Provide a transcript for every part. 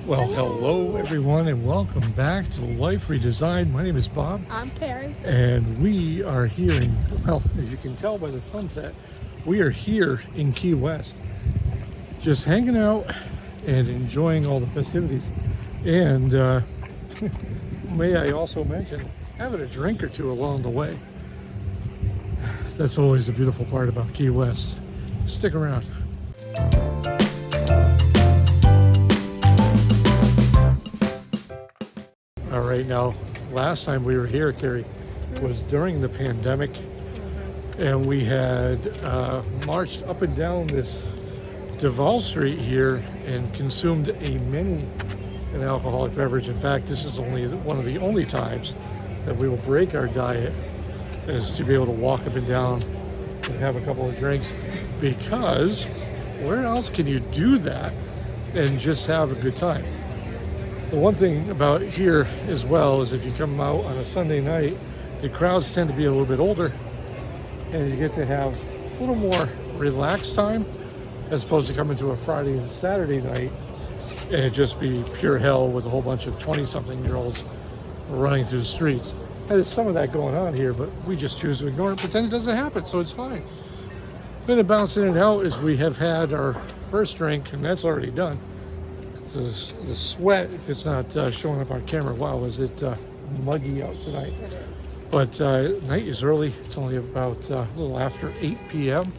Well, hello everyone, and welcome back to Life Redesigned. My name is Bob. I'm Carrie. And we are here in, well, as you can tell by the sunset, we are here in Key West, just hanging out and enjoying all the festivities. And may I also mention, having a drink or two along the way. That's always the beautiful part about Key West. Stick around. All right, now, last time we were here, Carrie, was during the pandemic, and we had marched up and down this Duvall Street here and consumed an alcoholic beverage. In fact, this is only one of the only times that we will break our diet, is to be able to walk up and down and have a couple of drinks, because where else can you do that and just have a good time? The one thing about here as well is if you come out on a Sunday night, the crowds tend to be a little bit older, and you get to have a little more relaxed time as opposed to coming to a Friday and Saturday night and it just be pure hell with a whole bunch of 20-something-year-olds running through the streets. And there's some of that going on here, but we just choose to ignore it, pretend it doesn't happen, so it's fine. Then it bounce in and out as we have had our first drink, and that's already done. So the sweat, if it's not showing up on camera, wow, is it muggy out tonight. But night is early. It's only about a little after 8 p.m.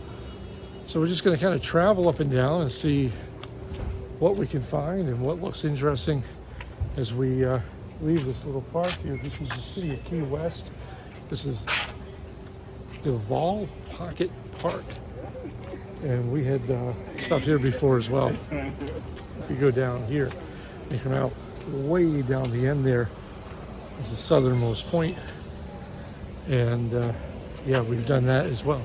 So we're just going to kind of travel up and down and see what we can find and what looks interesting as we leave this little park here. This is the city of Key West. This is Duvall Pocket Park. And we had stopped here before as well. If you go down here, you come out way down the end there. It's the southernmost point. And yeah, we've done that as well.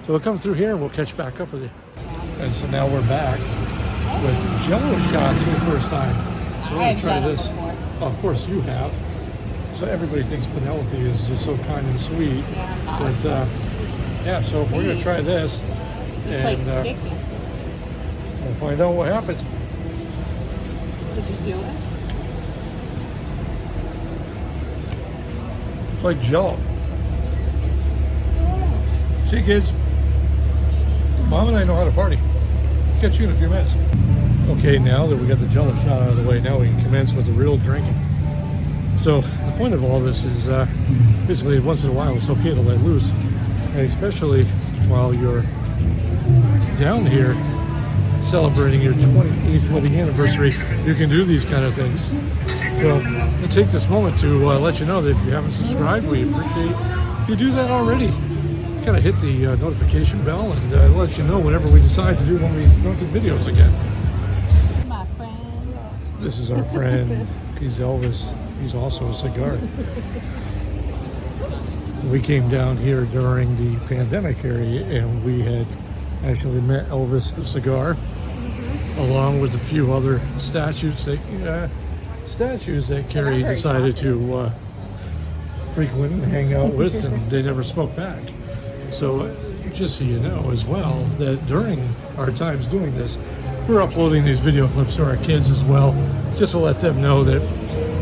So we'll come through here and we'll catch back up with you. And so now we're back with Jello shots for the first time. So we're going to try this. Oh, of course you have. So everybody thinks Penelope is just so kind and sweet. But yeah, so we're going to try this. It's like sticky. We'll find out what happens. Did you do it? It's like Jello. See, kids, Mom and I know how to party. Catch you in a few minutes. Okay, now that we got the Jello shot out of the way, now we can commence with the real drinking. So the point of all this is basically once in a while it's okay to let loose, and especially while you're down here celebrating your 28th wedding anniversary, you can do these kind of things. So I take this moment to let you know that if you haven't subscribed, we appreciate you do that already. Kind of hit the notification bell and let you know whenever we decide to do one of these drunken videos again. My friend. This is our friend. He's Elvis. He's also a cigar. We came down here during the pandemic area, and we had actually met Elvis the cigar, along with a few other statues that Carrie decided to frequent and hang out with, and they never spoke back. So just so you know as well, that during our times doing this, we're uploading these video clips to our kids as well, just to let them know that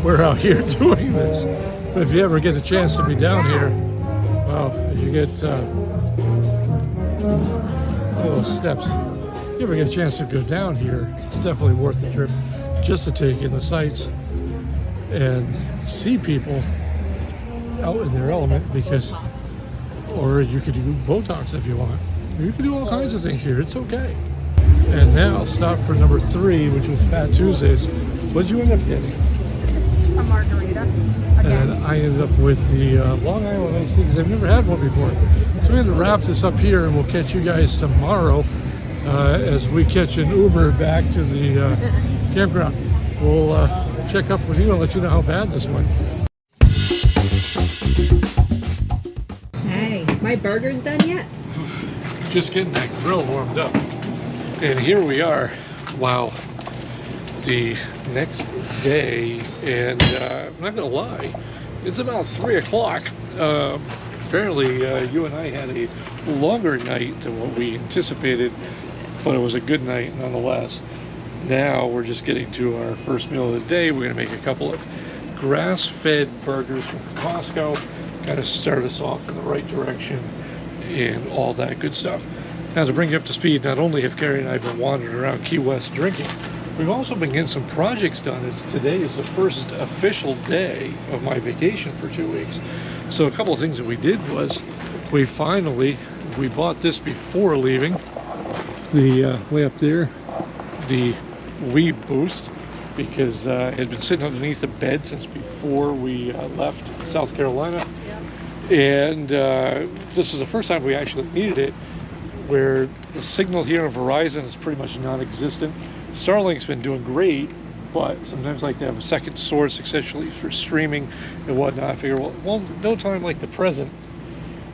we're out here doing this. But if you ever get a chance to be down here, well, as you get all those steps, if you ever get a chance to go down here, it's definitely worth the trip just to take in the sights and see people out in their element, because, or you could do Botox if you want. You can do all kinds of things here. It's okay. And now stop for number 3, which was Fat Tuesdays. What did you end up getting? Just a margarita. Again. And I ended up with the Long Island iced tea, because I've never had one before. So we're going to wrap this up here, and we'll catch you guys tomorrow as we catch an Uber back to the campground. We'll check up with you and let you know how bad this went. Hey, my burger's done yet? Just getting that grill warmed up. And here we are. Wow. The next day, and I'm not gonna lie, it's about 3 o'clock. Apparently you and I had a longer night than what we anticipated, but it was a good night nonetheless. now we're just getting to our first meal of the day. We're gonna make a couple of grass-fed burgers from Costco, kind of start us off in the right direction and all that good stuff. Now, to bring you up to speed, not only have Carrie and I been wandering around Key West drinking, we've also been getting some projects done, as today is the first official day of my vacation for 2 weeks. So a couple of things that we did was we bought this before leaving, the way up there, the Wii Boost, because it had been sitting underneath the bed since before we left South Carolina. And this is the first time we actually needed it, where the signal here on Verizon is pretty much non-existent. Starlink's been doing great, but sometimes I like to have a second source, especially for streaming and whatnot. I figure, well, no time like the present.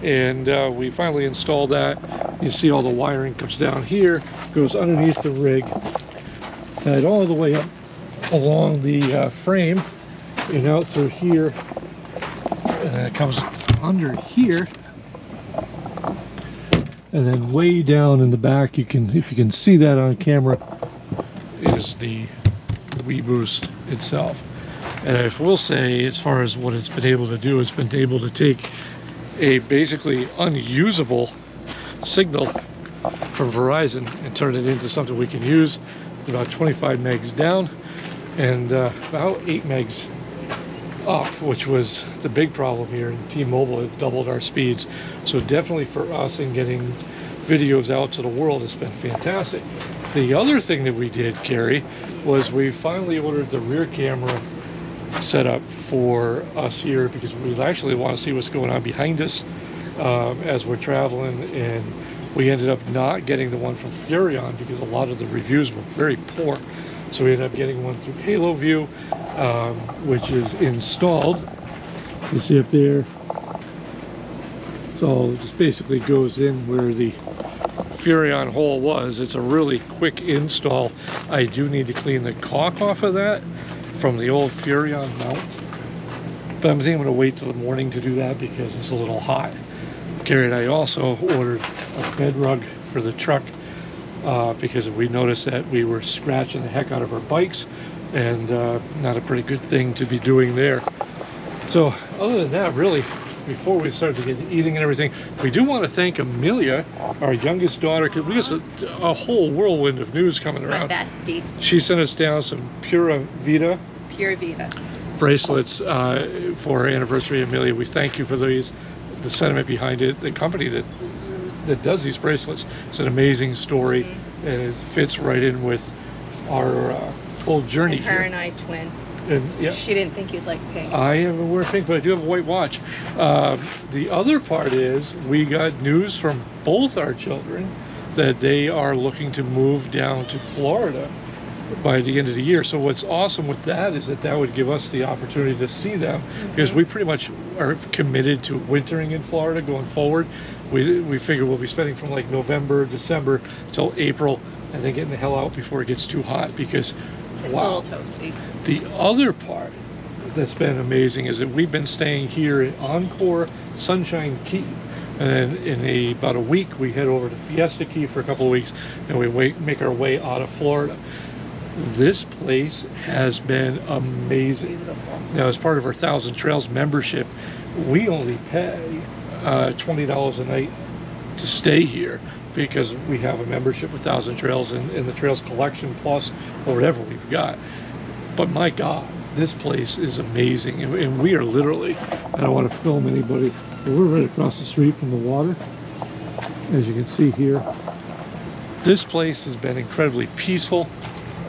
And we finally installed that. You see all the wiring comes down here, goes underneath the rig, tied all the way up along the frame and out through here. And then it comes under here. And then way down in the back, you can, if you can see that on camera, is the Wii Boost itself. And I will say, as far as what it's been able to do, it's been able to take a basically unusable signal from Verizon and turn it into something we can use. About 25 megs down and about 8 megs up, which was the big problem here. And T-Mobile had doubled our speeds. So definitely for us in getting videos out to the world, it's been fantastic. The other thing that we did, Carrie, was we finally ordered the rear camera setup for us here, because we actually want to see what's going on behind us as we're traveling. And we ended up not getting the one from Furrion because a lot of the reviews were very poor. So we ended up getting one through Halo View, which is installed. You see up there. So it just basically goes in where the Furrion hole was. It's a really quick install. I do need to clean the caulk off of that from the old Furrion mount. But I'm thinking I'm going to wait till the morning to do that because it's a little hot. Carrie and I also ordered a bed rug for the truck because we noticed that we were scratching the heck out of our bikes, and not a pretty good thing to be doing there. So other than that, really, before we start to get to eating and everything, we do want to thank Amelia, our youngest daughter, because we got a whole whirlwind of news coming around. My bestie. She sent us down some Pura Vida bracelets for our anniversary. Amelia, we thank you for these. The sentiment behind it, the company that does these bracelets, it's an amazing story, and it fits right in with our whole journey and her here. And I twin. And yeah, She didn't think you'd like pink. I am wear pink, but I do have a white watch. The other part is we got news from both our children that they are looking to move down to Florida by the end of the year. So what's awesome with that is that would give us the opportunity to see them, because we pretty much are committed to wintering in Florida going forward. We figure we'll be spending from like November, December till April, and then getting the hell out before it gets too hot, because It's wow. a little toasty. The other part that's been amazing is that we've been staying here at Encore Sunshine Key, and then in about a week we head over to Fiesta Key for a couple of weeks, and we make our way out of Florida. This place has been amazing. Beautiful. Now, as part of our 1,000 Trails membership, we only pay $20 a night to stay here, because we have a membership with 1,000 Trails and the Trails Collection Plus, or whatever we've got. But my God, this place is amazing. And we are literally, I don't want to film anybody, but we're right across the street from the water, as you can see here. This place has been incredibly peaceful.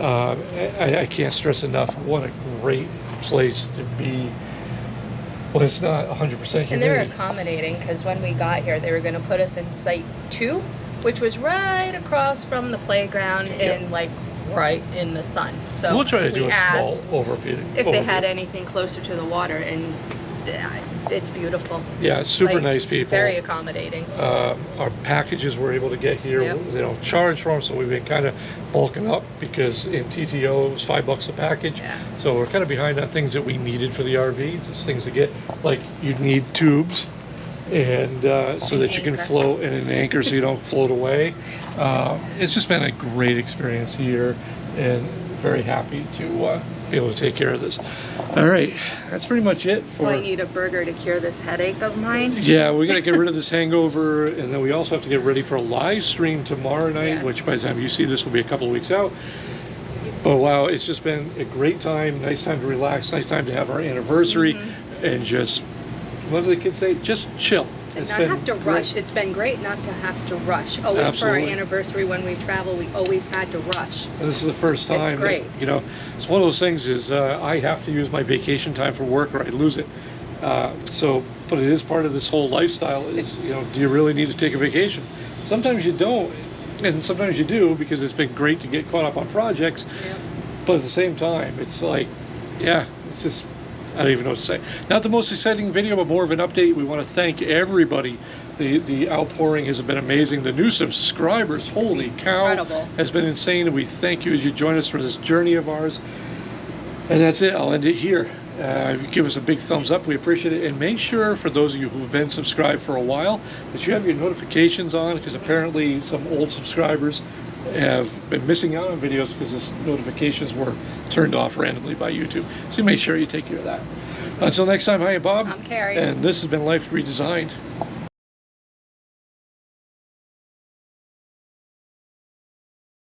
I can't stress enough what a great place to be when it's not 100% humidity. And they were accommodating, because when we got here, they were going to put us in Site 2, which was right across from the playground and like right in the sun. So we'll try to do a small asked overview. if they had anything closer to the water, and it's beautiful. Yeah, super Like, nice people. Very accommodating. Our packages we're able to get here, Yep. they don't charge for them, so we've been kind of bulking up, because in TTO it was $5 a package. Yeah. So we're kind of behind on things that we needed for the RV. Just things to get, like you'd need tubes, and so that you can anchor. float, and an anchor so you don't float away. It's just been a great experience here. and very happy to be able to take care of this. All right, that's pretty much it for... So I need a burger to cure this headache of mine. Yeah, we got to get rid of this hangover, and then we also have to get ready for a live stream tomorrow night, Yeah. which by the time you see this will be a couple of weeks out. But wow, it's just been a great time, nice time to relax, nice time to have our anniversary, and just, what do the kids say? Just chill. And It's not been have to great. rush. It's been great not to have to rush. Always Absolutely. for our anniversary when we travel, we always had to rush. And this is the first time. It's great. That, you know, it's one of those things is I have to use my vacation time for work or I lose it. But it is part of this whole lifestyle is, you know, do you really need to take a vacation? Sometimes you don't, and sometimes you do because it's been great to get caught up on projects. Yeah. But at the same time, it's like, yeah, it's just, I don't even know what to say. Not the most exciting video, but more of an update. We want to thank everybody. The outpouring has been amazing. The new subscribers, holy cow, incredible. has been insane. And we thank you as you join us for this journey of ours. And that's it. I'll end it here. Give us a big thumbs up. We appreciate it. And make sure, for those of you who've been subscribed for a while, that you have your notifications on, because apparently some old subscribers have been missing out on videos because the notifications were turned off randomly by YouTube. So make sure you take care of that. Until next time, hi, Bob. I'm Carrie. And this has been Life Redesigned.